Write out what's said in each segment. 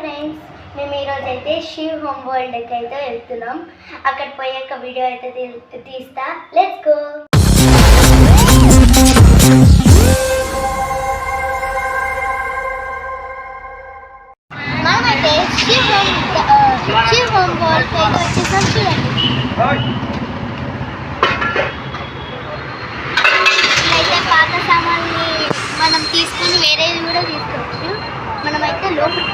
Friends, మేము ఈరోజు అయితే శివ్ హోమ్ వరల్డ్కి అయితే వెళ్తున్నాం. అక్కడ పోయాక వీడియో అయితే తీస్తా. Let's go. మనమైతే శివ్ హోమ్ వరల్డ్కి అయితే వచ్చేసాం. చూడండి, అయితే పాత సామాన్ని మనం తీసుకుని వేరేది కూడా తీసుకోవచ్చు. మనమైతే లోపలికి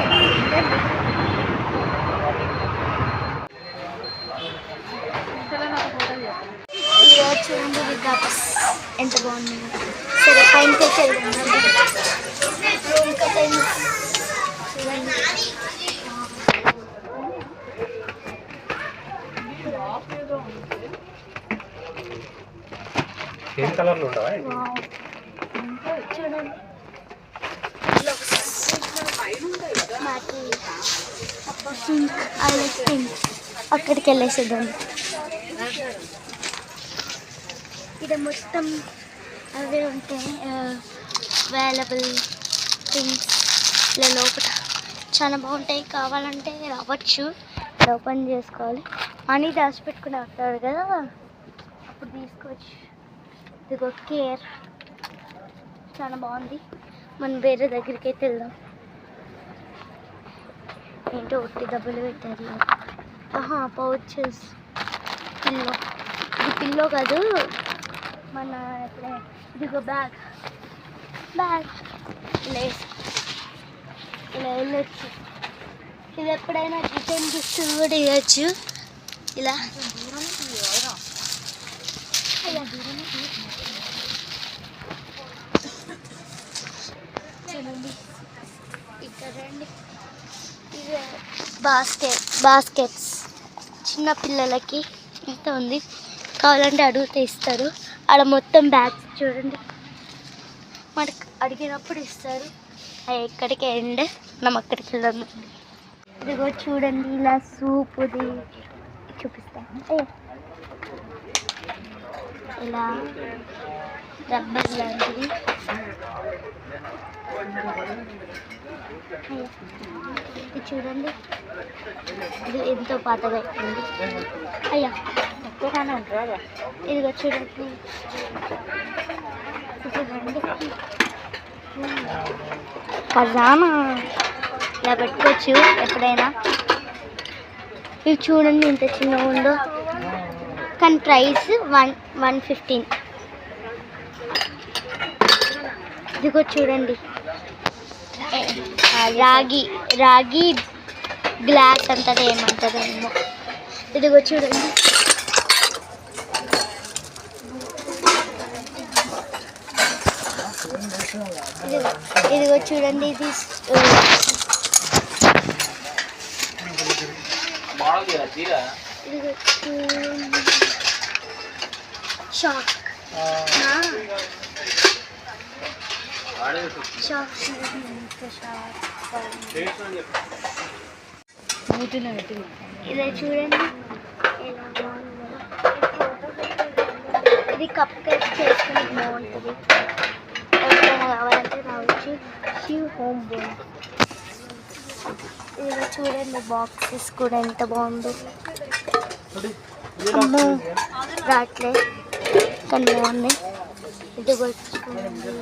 ఈరోజు చూడండి విగ్గాపస్ ఎంత బాగుంది. సరే పైనకి వెళ్దాం. చూడండి, సేమ్ కలర్లో ఉండవా? చూడండి అక్కడికి వెళ్ళేసేద్దాం. ఇది మొత్తం అవే ఉంటాయి అవైలబుల్ థింగ్స్. ఇలా లోపల చాలా బాగుంటాయి. కావాలంటే రావచ్చు, ఓపెన్ చేసుకోవాలి. మనీ దాచిపెట్టుకుని వస్తారు కదా, అప్పుడు తీసుకోవచ్చు. ఇదిగో కేర్ చాలా బాగుంది. మనం వేరే దగ్గరికి అయితే వెళ్దాం. ఏంటో ఒట్టి డబ్బులు పెట్టారు. Pouches, pillow. ఇది పిల్లో కాదు, మన ఎప్పుడే. ఇదిగో బ్యాగ్ ఇలా వెళ్ళొచ్చు. ఇది ఎప్పుడైనా రిటర్న్ గిఫ్ట్ కూడా ఇవ్వచ్చు. ఇలా చూడండి, ఇక్కడ రండి. ఇది బాస్కెట్స్ చిన్న పిల్లలకి ఎంత ఉంది. కావాలంటే అడిగితే ఇస్తారు. ఆడ మొత్తం బ్యాగ్స్ చూడండి, మనకు అడిగినప్పుడు ఇస్తారు. అవి ఎక్కడికి ఎండ్, మనం అక్కడికి వెళ్దాం. ఇదిగో చూడండి, ఇలా సూపుది చూపిస్తాను. ఇలా రబ్బర్ లాంటిది. ఇది చూడండి, ఇది ఎంతో పాతగా అయిపోయింది. అయ్యా ఇదిగో చూడండి, ఖజానా ఇలా పెట్టుకోవచ్చు ఎప్పుడైనా. ఇవి చూడండి ఎంత చిన్నగా ఉందో, కానీ ప్రైస్ 115. ఇదిగో చూడండి, రాగి గ్లాస్ అంటారు, ఏమంటారేమో. ఇదిగో చూడండి, ఇదిగో చూడండి, ఇది ఇదిగో చూడండి షాక్. ఇదే చూడండి, ఇది కప్ కేక్ చేసుకుని బాగుంటుంది. ఎవరైనా కావాలంటే రావచ్చు. Shiv home world. ఇదిగో చూడండి, బాక్సెస్ కూడా ఎంత బాగుందో. అమ్మో రాట్లే, కానీ బాగున్నాయి. ఇదిగో చూడండి,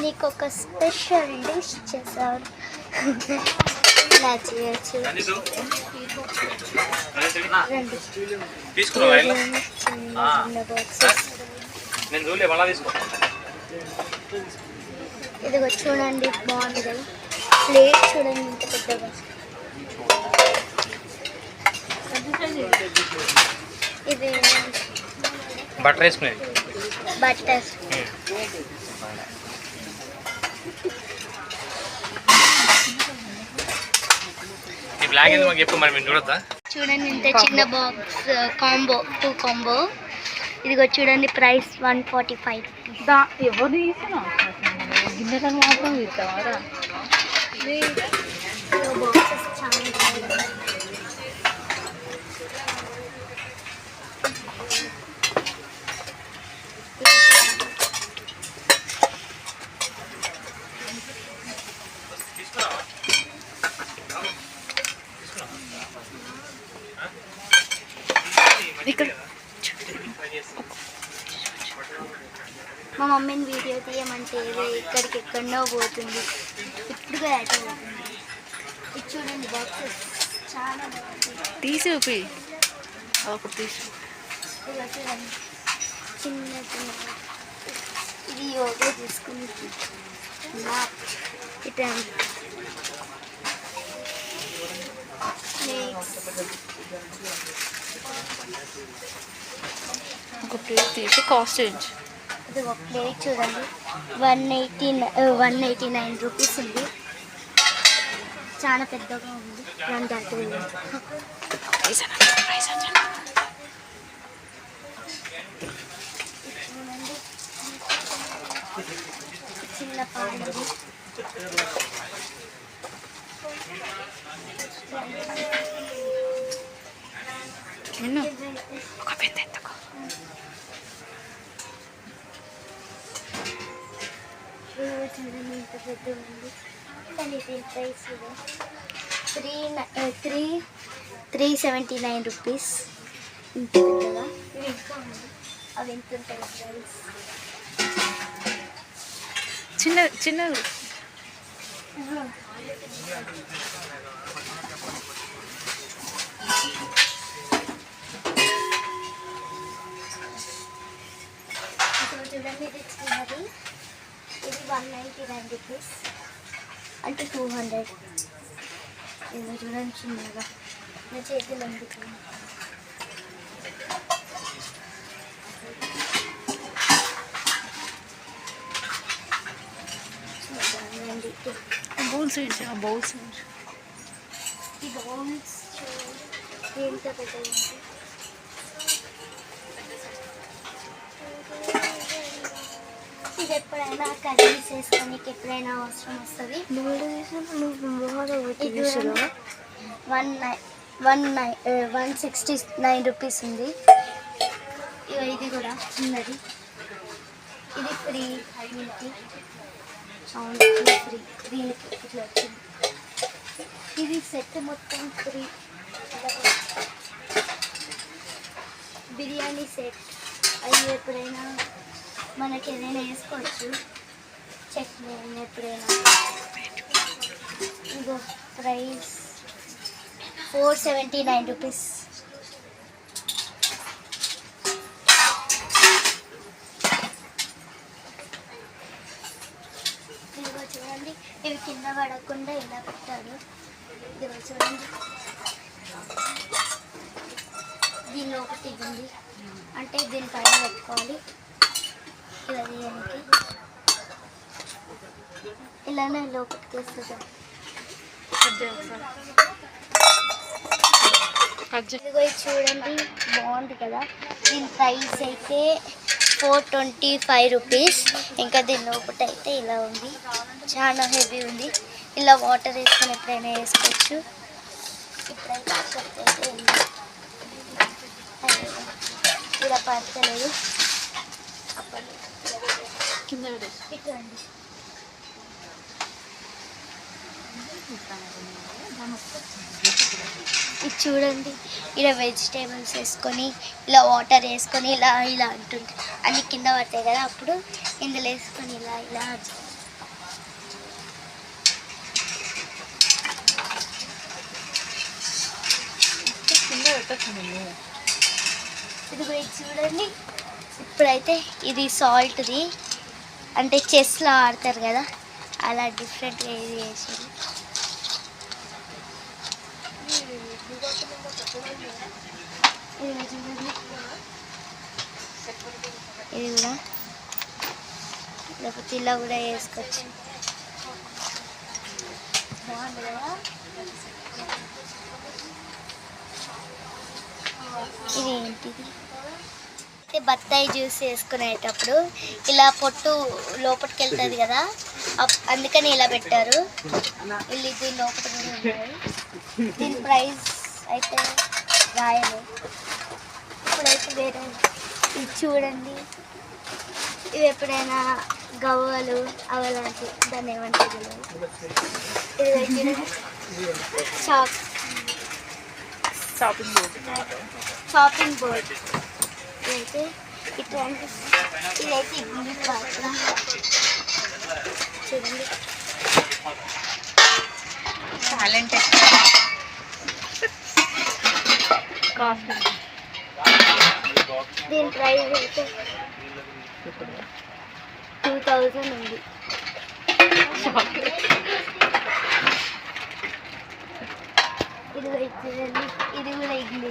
నీకు ఒక స్పెషల్ డిష్ చేశారు. ఇలా చేయొచ్చు. ఇదిగో చూడండి, బాగుంది. ప్లేట్ చూడండి ఇంత పెద్దగా. ఇది బటర్ వేసుకునేది. బటర్ చూడండి, ఇంత చిన్న బాక్స్ కాంబో, 2 కాంబో. ఇదిగో చూడండి, ప్రైస్ 145. ఎవరు తీసినా గిన్నెలను మాత్రం తీస్తావారా? బాక్సెస్ చాలా మా మమ్మీని వీడియో తీయమంటే ఇక్కడికి ఎక్కడో పోతుంది, ఇప్పుడు కూడా అటే పోతుంది. ఇది చూడండి బాక్సెస్ చాలా బాగుంది. తీసి చూపి ఒక తీసి. ఇలా చూడండి చిన్న చిన్న, ఇది యోగా తీసుకుని ఇట్లా ఒక ప్లేట్ తీసి కాస్ట్ చేయించు. ఇది ఒక ప్లేట్ చూడండి 189 రూపీస్ ఉంది. చాలా పెద్దగా ఉంది. దాని దాటి చిన్న పాడది ఒక పెద్ద ఎత్తుకో. చూడండి ఇంత పెద్ద ఉంది. కానీ దీని ప్రైస్ 379 రూపీస్. ఇంత పెద్దగా ఇవి ఇంకా ఉంది. అవి ఎంత ఉంటాయి ప్రైస్? చిన్నది చూడండి ఇది చిన్నది. ఇది 199 రూపీస్ అంటే 200. ఇది చూడండి చిన్నగా నా చేతులు అందుతుంది. చూడండి బౌల్స్ బౌల్స్ ఈ బౌల్స్ ఎంత పెద్దగా ఉంది. ఇది ఎప్పుడైనా కర్రీస్ వేసుకోనికి ఎప్పుడైనా అవసరం వస్తుంది. ఇది 169 రూపీస్ ఉంది. ఇది కూడా చిన్నది. ఇది ఫ్రీ దీనికి సౌండ్ ఫ్రీ దీనికి ఇట్లా వచ్చింది. ఇది సెట్ మొత్తం ఫ్రీ. బిర్యానీ సెట్ అవి ఎప్పుడైనా మనకి ఏదైనా వేసుకోవచ్చు. చట్నీ అయినా ఎప్పుడైనా. ఇదో ప్రైస్ 479 రూపీస్. ఇదిగో చూడండి ఇవి కింద పడకుండా ఇలా పెట్టారు. ఇదిగో చూడండి దీనిలో ఒకటి ఉంది అంటే దీనిపైన పెట్టుకోవాలి. ఇలా తీయడానికి ఇలానే లోపలికి వేస్తుంటాం. ఇదిగో ఇది చూడండి బాగుంది కదా. దీని ప్రైస్ అయితే 425 రూపీస్. ఇంకా దీని లోపల అయితే ఇలా ఉంది, చాలా హెవీ ఉంది. ఇలా వాటర్ వేసుకొని ఎప్పుడైనా వేసుకోవచ్చు. ఇప్పుడైతే అయితే ఇలా పడతలేదు. కింద ఇట్లండి ఇది చూడండి. ఇలా వెజిటేబుల్స్ వేసుకొని ఇలా వాటర్ వేసుకొని ఇలా ఇలా అంటుంది. అన్ని కింద పడతాయి కదా, అప్పుడు ఇందులో వేసుకొని ఇలా ఇలా కింద పెట్టచ్చు. ఇది చూడండి. ఇప్పుడైతే ఇది సాల్ట్ది అంటే చెస్లో ఆడతారు కదా, అలా డిఫరెంట్గా ఇది చేసింది. ఇది కూడా లేకపోతే ఇలా కూడా వేసుకోవచ్చు. బాగుంది కదా. ఇది ఏంటిది అయితే బత్తాయి జ్యూస్ వేసుకునేటప్పుడు ఇలా పొట్టు లోపలికి వెళ్తుంది కదా, అందుకని ఇలా పెట్టారు. వీళ్ళు దీని లోపల కూడా ఉన్నాయి. దీని ప్రైస్ అయితే రాయలు. ఇప్పుడైతే వేరే ఇది చూడండి. ఇవి ఎప్పుడైనా గవ్వలు అవలాంటి దాన్ని ఏమంటారు, ఇది షాపింగ్ బోర్డ్. అయితే ఇట్లా ఇదైతే ఇడ్లీ పాత్ర చూడండి. టాలెంట్ కాస్ట్ దీని ప్రైస్ అయితే 2000 ఉంది. ఇది చూడండి, ఇది కూడా ఇడ్లీ.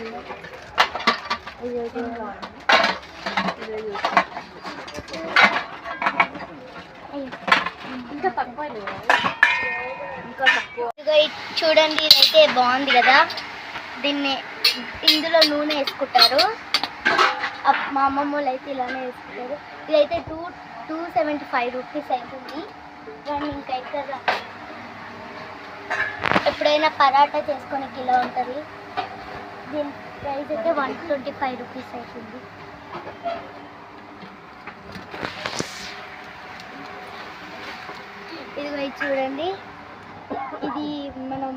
ఇంకా తక్కువ ఇంకా తక్కువ. ఇదిగో చూడండి, ఇదైతే బాగుంది కదా. ఇందులో నూనె వేసుకుంటారు. మా అమ్మమ్మ వాళ్ళు అయితే ఇలానే వేసుకుంటారు. ఇదైతే 275 రూపీస్ అవుతుంది. కానీ ఇంకా ఎక్కడ ఎప్పుడైనా పరాటా చేసుకోనికి ఇలా ఉంటుంది. దీని ప్రైస్ అయితే 125 రూపీస్ అవుతుంది. ఇదిగో ఇది చూడండి, ఇది మనం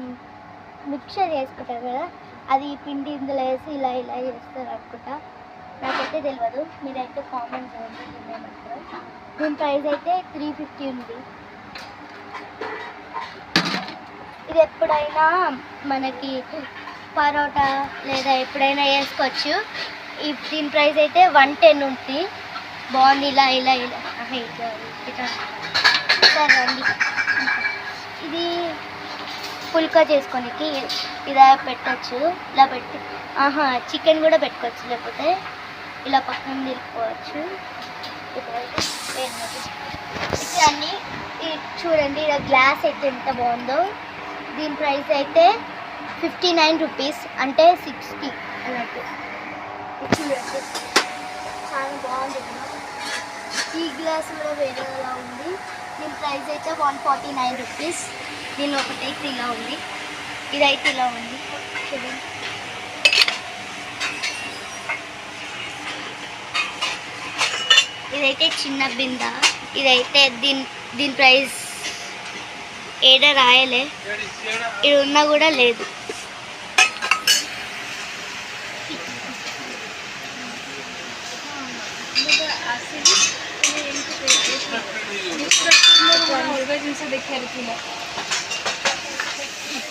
మిక్చర్ చేసుకుంటాం కదా, అది పిండి ఇందులో వేసి ఇలా ఇలా చేస్తారు అనుకుంటా. నాకైతే తెలియదు, మీరైతే కామెంట్ చేయండి ఏమంటారు. దీని ప్రైస్ అయితే 350 ఉంది. ఇది ఎప్పుడైనా మనకి పరోటా లేదా ఎప్పుడైనా వేసుకోవచ్చు. దీని ప్రైస్ అయితే 110 ఉంది. బాగుంది. ఇలా ఇలా ఇలా సరే అండి. ఇది పుల్కా చేసుకోనికి ఇలా పెట్టచ్చు. ఇలా పెట్టి చికెన్ కూడా పెట్టుకోవచ్చు, లేకపోతే ఇలా పక్కన నిలుపుకోవచ్చు. అన్నీ చూడండి, ఇలా గ్లాస్ అయితే ఎంత బాగుందో. దీని ప్రైస్ అయితే 59 రూపీస్, అంటే 60 అన్నట్టు. చూడండి చాలా బాగుంది. ఈ గ్లాస్ కూడా వేరేలా ఉంది. దీని ప్రైస్ అయితే 149 రూపీస్. దీని ఒకటైతే ఇలా ఉంది, ఇదైతే ఇలా ఉంది. చూడండి, ఇదైతే చిన్న బింద. ఇదైతే దీని ప్రైస్ ఏడ రాయలే, ఇది ఉన్నా కూడా లేదు.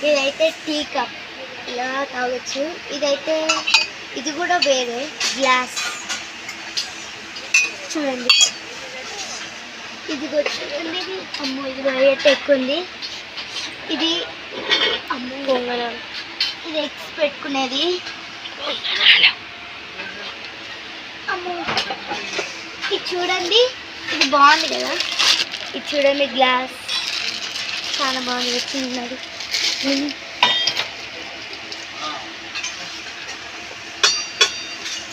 ఇదైతే టీ కప్, ఇలా తాగొచ్చు. ఇది కూడా వేరే గ్లాస్. చూడండి, ఇది చూడండి. అమ్మో, ఇది రేట్ ఎక్కువ ఉంది. ఇది అమ్మో గొంగళం. ఇది ఎగ్స్ పెట్టుకునేది. అమ్మో, ఇది చూడండి, ఇది బాగుంది కదా. ఇది చూడండి, గ్లాస్ చాలా బాగుంది, చిన్నది.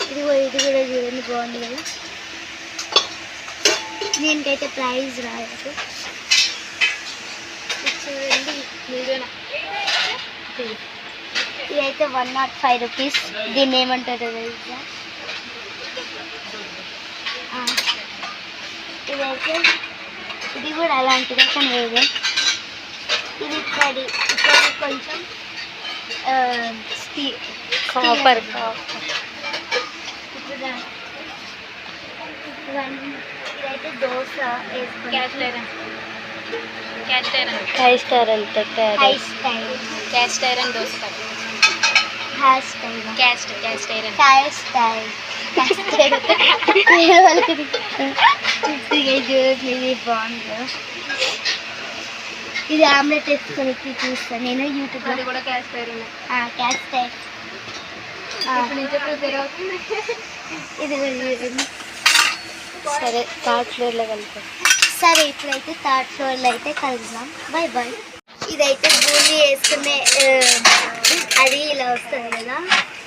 ఇది కూడా చూడండి, బాగుంది కదా. దీనికైతే ప్రైస్ రాదు. చూడండి, ఇదైతే 105 రూపీస్. దీన్ని ఏమంటారు తెలుసా? ఇది కూడా అలాంటిదే, కానీ వేరే. ఇది ఇక్కడ కొంచెం కాపర్. ఇదైతే దోశ వేసుకుంటారు. Cast iron dosa. ఇది బాగుంది. ఇది ఆమ్లెట్ వేసుకొని చూస్తాను నేను యూట్యూబ్లో. కూడా క్యాస్ట్ ఐరన్. ఇది సరే, థర్డ్ ఫ్లోర్లో కలుపుతాం. సరే, ఇప్పుడైతే థర్డ్ ఫ్లోర్లో అయితే కలుద్దాం. Bye bye. ఇదైతే బూందీ వేసుకునే అది ఇలా వస్తుంది కదా.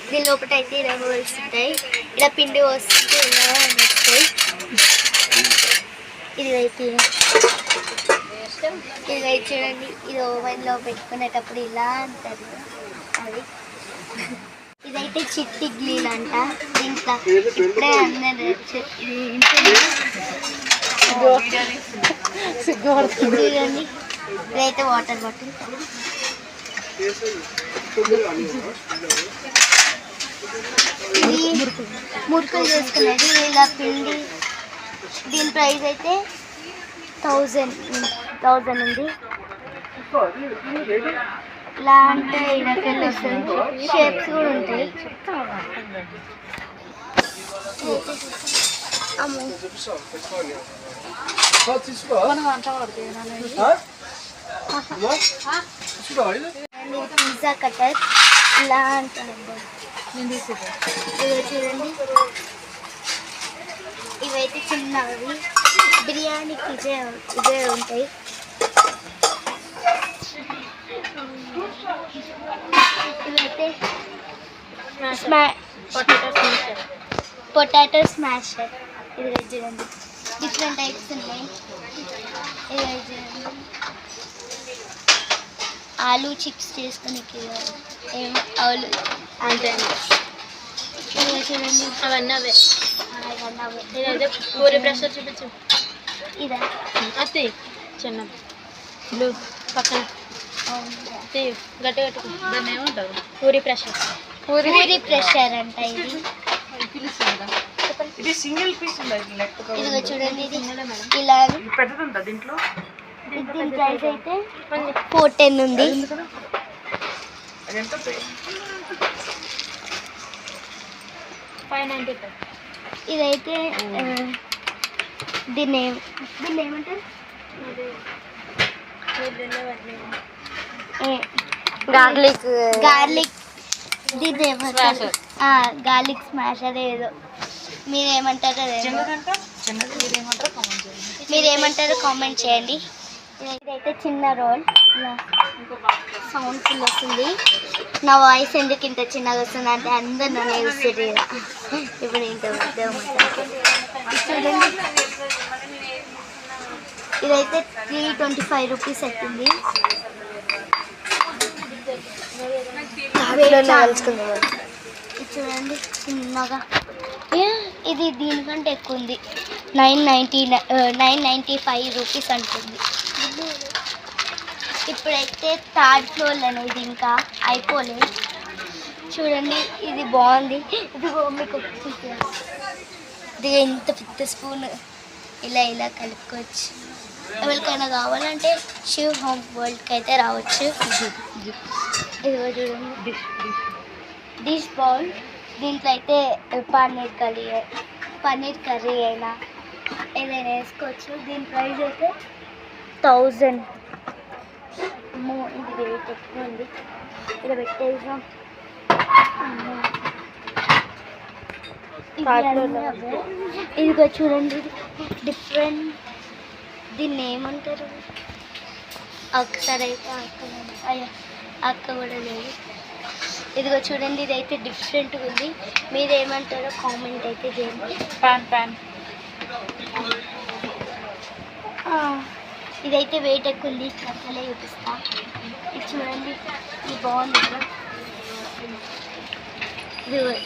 దీని లోపల అయితే ఇలా హోల్స్ ఉంటాయి. ఇలా పిండి వస్తుంది, ఇలా వస్తాయి. ఇదైతే చూడండి, ఇది ఓవెన్లో పెట్టుకునేటప్పుడు ఇలా అంటారు అది. ఇదైతే చిట్టి ఇడ్లీలు అంట. దీంట్లో ఇప్పుడే అన్నారు. చూడండి, ఇదైతే వాటర్ బాటిల్. ఇది మురుకులు చేసుకునేది ఇలా పిండి. దీని ప్రైస్ అయితే 1000 ఉంది. ఇలా అంటే ఇలాకెళ్ళి వస్తుంది. షేప్స్ కూడా ఉంటాయి. అమ్మో పిజ్జా కట్టర్ ఇలా అంటారు. ఇవి చూడండి, ఇవైతే చిన్నవి బిర్యానీకి ఇవే ఉంటాయి. ఇవైతే పొటాటో స్మాషర్. ఇది చూడండి, డిఫరెంట్ టైప్స్ ఉన్నాయి. ఇది చూడండి, ఆలూ చిప్స్ చేసుకుని ఆలు అంతే. ఇది చూడండి, అవన్నీ అవే. ఇదైతే పూరి ప్రెషర్ చూపించు. ఇదా అత్తి చిన్న బ్లూ పక్కన గట్టి గట్టి దాన్ని ఏమంటారు? పూరి ప్రెషర్. పూరి ప్రెషర్ అంట. ఇది సింగిల్ పీస్ ఇదిగో చూడండి, ఇది ఇలా పెద్దది దీంట్లో. దీని ప్రైస్ అయితే 410 ఉంది. ఇదైతే దీన్ని ఏమంటారు? గార్లిక్ దీన్ని ఏమంటారు? గార్లిక్ స్మాష్ అదే ఏదో మీరేమంటారో కామెంట్ చేయండి. ఇదైతే చిన్న రోల్. ఇలా సౌండ్ ఫుల్ వస్తుంది. నా వాయిస్ ఎందుకు ఇంత చిన్నగా వస్తుంది అంటే అందరు నన్ను చూస్తుంది. ఇప్పుడు ఇంత చూడండి, ఇదైతే 325 రూపీస్ అవుతుంది. ఇది చూడండి చిన్నగా. ఇది దీనికంటే ఎక్కువ ఉంది. 995 రూపీస్ అంటుంది. ఇప్పుడైతే థర్డ్ ఫ్లోర్ అనేది ఇంకా అయిపోలేదు. చూడండి, ఇది బాగుంది. ఇది మీకు ఇది ఎంత పెద్ద స్పూన్. ఇలా కలుపుకోవచ్చు. ఎవరికైనా కావాలంటే శివ్ హోమ్ వరల్డ్కి అయితే రావచ్చు. ఇదిగో చూడండి, డిష్ బౌల్. దీంట్లో అయితే పన్నీర్ కర్రీ అయినా ఏదైనా వేసుకోవచ్చు. దీని ప్రైస్ అయితే 1000. ఇది వెయిట్ ఎక్కువ ఉంది. ఇలా పెట్టేసాం. ఇదిగో చూడండి, డిఫరెంట్. దీన్ని ఏమంటారు? ఒకసారి అయితే అక్క కూడా లేదు. ఇదిగో చూడండి, ఇదైతే డిఫరెంట్గా ఉంది. మీరు ఏమంటారో కామెంట్ అయితే చేయండి. ప్యాన్ ఇదైతే వెయిట్ ఎక్కువ ఉంది. అసలే చూపిస్తా. ఇది చూడండి, ఇది బాగుంది కదా.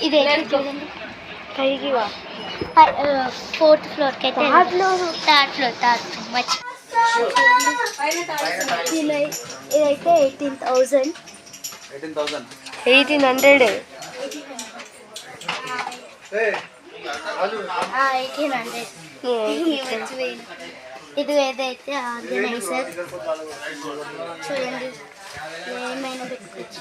ఇదైతే చూడండి, కైగివా 4th ఫ్లోర్కి అయితే థర్డ్ ఫ్లోర్ మర్చి. ఇదైతే 18,000. 1800. 1800. ఇది ఏదైతే ఆర్గనైజర్. చూడండి, ఏమైనా పెట్టుకోవచ్చు.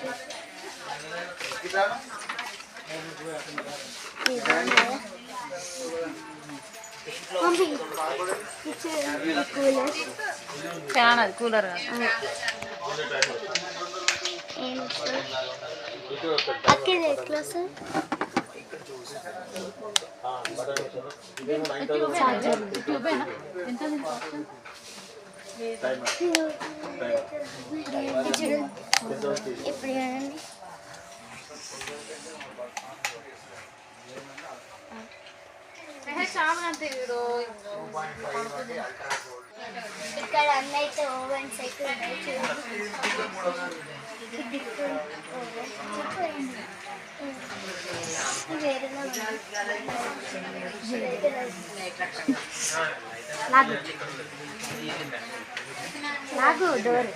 కూలర్ అక్కేది ఎట్లా సార్? ఇప్పుడు చూడండి, ఇక్కడ అన్నీ అయితే ఓవెన్స్ అయితే ఉన్నాయి. వేరేలా ఉంది. నాకు డోర్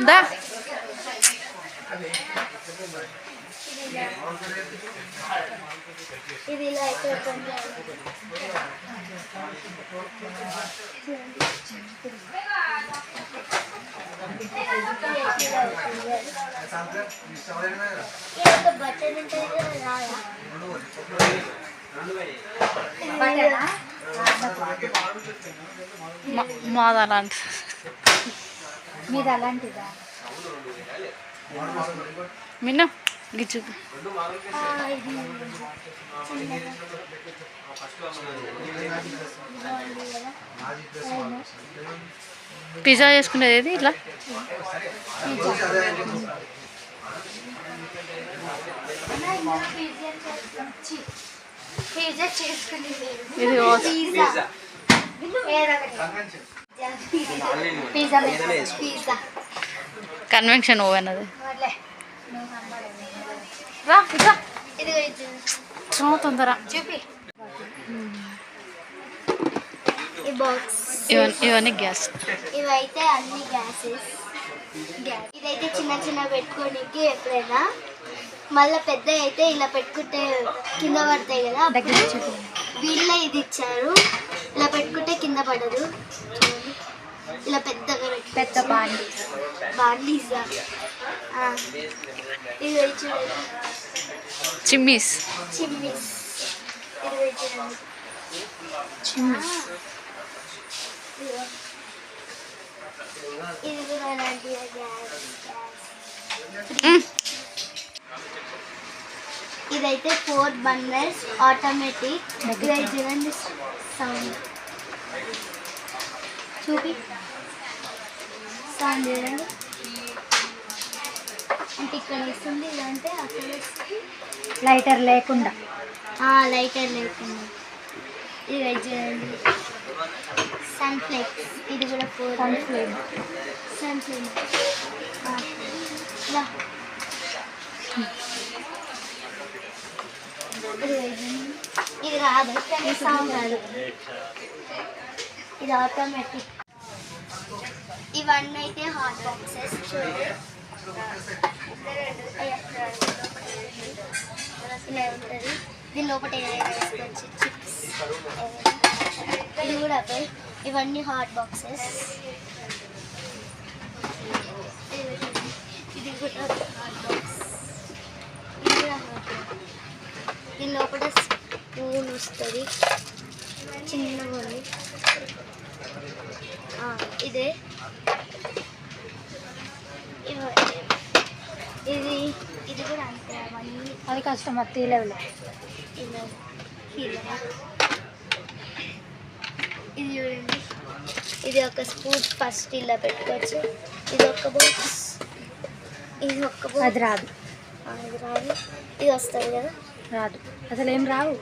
దా ఇది ఇలా అయితే ఓపెన్ చేయాలి. బటన్ ఉంటుంది కదా రాదా మాది అలాంటి మీది అలాంటిదా? మిన్న గిచ్చు ఇది చిన్నగా పిజ్జా చేసుకునేది ఏది ఇట్లా పిజ్జా చేసుకునేది ఇది pizza pizza pizza convention oven అది రా పిజ్జా ఇది చాలా తొందర చూపి ఈ బాక్స్ ఇవన్నీ గ్యాస్ ఇవైతే అన్ని గ్యాసెస్ ఇదైతే చిన్న చిన్న పెట్టుకోనికి ఎప్పుడైనా మళ్ళీ పెద్ద అయితే ఇలా పెట్టుకుంటే కింద పడతాయి కదా వీళ్ళే ఇది ఇచ్చారు. ఇలా పెట్టుకుంటే కింద పడదు. చూడండి ఇలా పెద్దగా పెద్ద బాండీస్ ఇది చూడండి చిమ్మీస్ చిమ్నీస్ ఇది చూడండి చిమ్మీస్ ఇది కూడా అలాంటి గ్యాస్ ఇదైతే 4 బర్నర్స్ ఆటోమేటిక్. ఇది చూడండి సౌండ్ చూపి సౌండ్ చూడండి అంటే ఇక్కడ వస్తుంది. ఇదంటే అక్కడ లైటర్ లేకుండా ఇది చూడండి సన్ఫ్లేక్స్. ఇది కూడా 4 సన్ఫ్లేమ్ ఇలా ఇది రాదు, సౌండ్ రాదు. ఇది ఆటోమేటిక్. ఇవన్నీ అయితే హాట్ బాక్సెస్ చూడండి ఇలా ఉంటుంది. దీని లోపల వేసుకోవచ్చు చిప్స్. ఇది కూడా ఇవన్నీ హాట్ బాక్సెస్. ఇది కూడా హాట్ బాక్స్. ఇది కూడా హాట్ బాక్స్. దీని లోపల స్పూన్ వస్తుంది చిన్నగా ఉంది. ఇదే ఇది కూడా అంతే. అవన్నీ అది కష్టం అది తీలేవులే. ఇలా ఇది చూడండి. ఇది ఒక స్పూన్ ఫస్ట్ ఇలా పెట్టుకోవచ్చు. ఇది ఒక బాక్స్, ఇది ఒక బాక్స్. అది రాదు, ఇది రాదు. ఇది వస్తుంది కదా, రాదు అసలు ఏం రావు.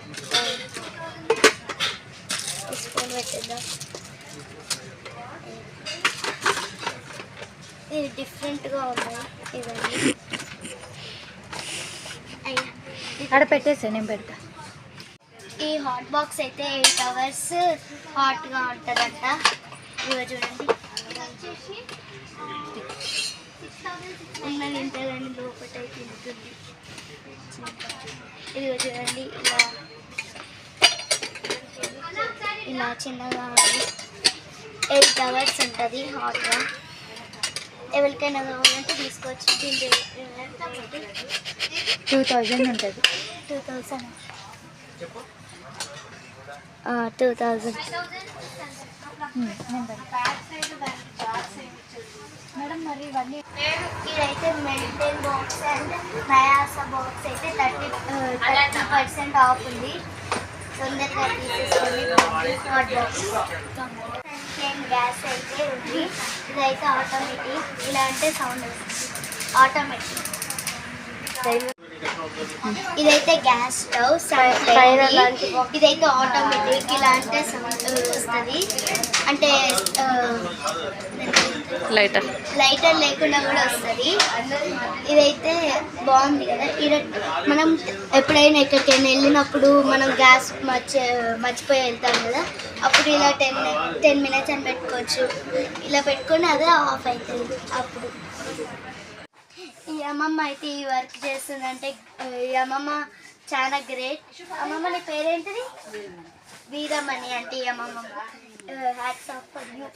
స్పూన్ పెట్టేద్దాం. ఇది డిఫరెంట్గా ఉన్నాయి ఇవన్నీ. అక్కడ పెట్టేసా, నేను పెడతా. ఈ హాట్ బాక్స్ అయితే 8 hours హాట్గా ఉంటుందంట. ఇవో చూడండి ఉన్నది తింటుందని లోపల తింటుంది. ఇదిగో చూడండి ఇలా చిన్నగా 8 hours ఉంటుంది హాట్గా. ఎవరికైనా కావాలంటే తీసుకోవచ్చు. దీని 2000 ఉంటుంది. 2000 2000 మేడం మరి ఇవన్నీ ఇదైతే మెల్టెన్ బాక్స్ అండ్ నయాసా బాక్స్ అయితే 30% ఆఫ్ ఉంది. తొందరగా తీసేసుకోండి. హాట్ బాక్స్ ఫ్లేమ్ గ్యాస్ అయితే ఉంది. ఇదైతే ఆటోమేటిక్. ఇలా అంటే సౌండ్ వస్తుంది ఆటోమేటిక్. ఇదైతే గ్యాస్ స్టవ్ ఇదైతే ఆటోమేటిక్. ఇలా అంటే సౌండ్ వస్తుంది. అంటే లైటర్ లైటర్ లేకుండా కూడా వస్తుంది. ఇదైతే బాగుంది కదా. ఇది మనం ఎప్పుడైనా ఎక్కడికైనా వెళ్ళినప్పుడు మనం గ్యాస్ మర్చిపోయి వెళ్తాం కదా, అప్పుడు ఇలా 10 minutes అని పెట్టుకోవచ్చు. ఇలా పెట్టుకొని అదే ఆఫ్ అవుతుంది. అప్పుడు ఈ అమ్మమ్మ అయితే ఈ వర్క్ చేస్తుందంటే ఈ అమ్మమ్మ చాలా గ్రేట్. అమ్మమ్మ నీ పేరేంటిది? వీరమణి అంటే ఈ అమ్మమ్మ. Hats off for you.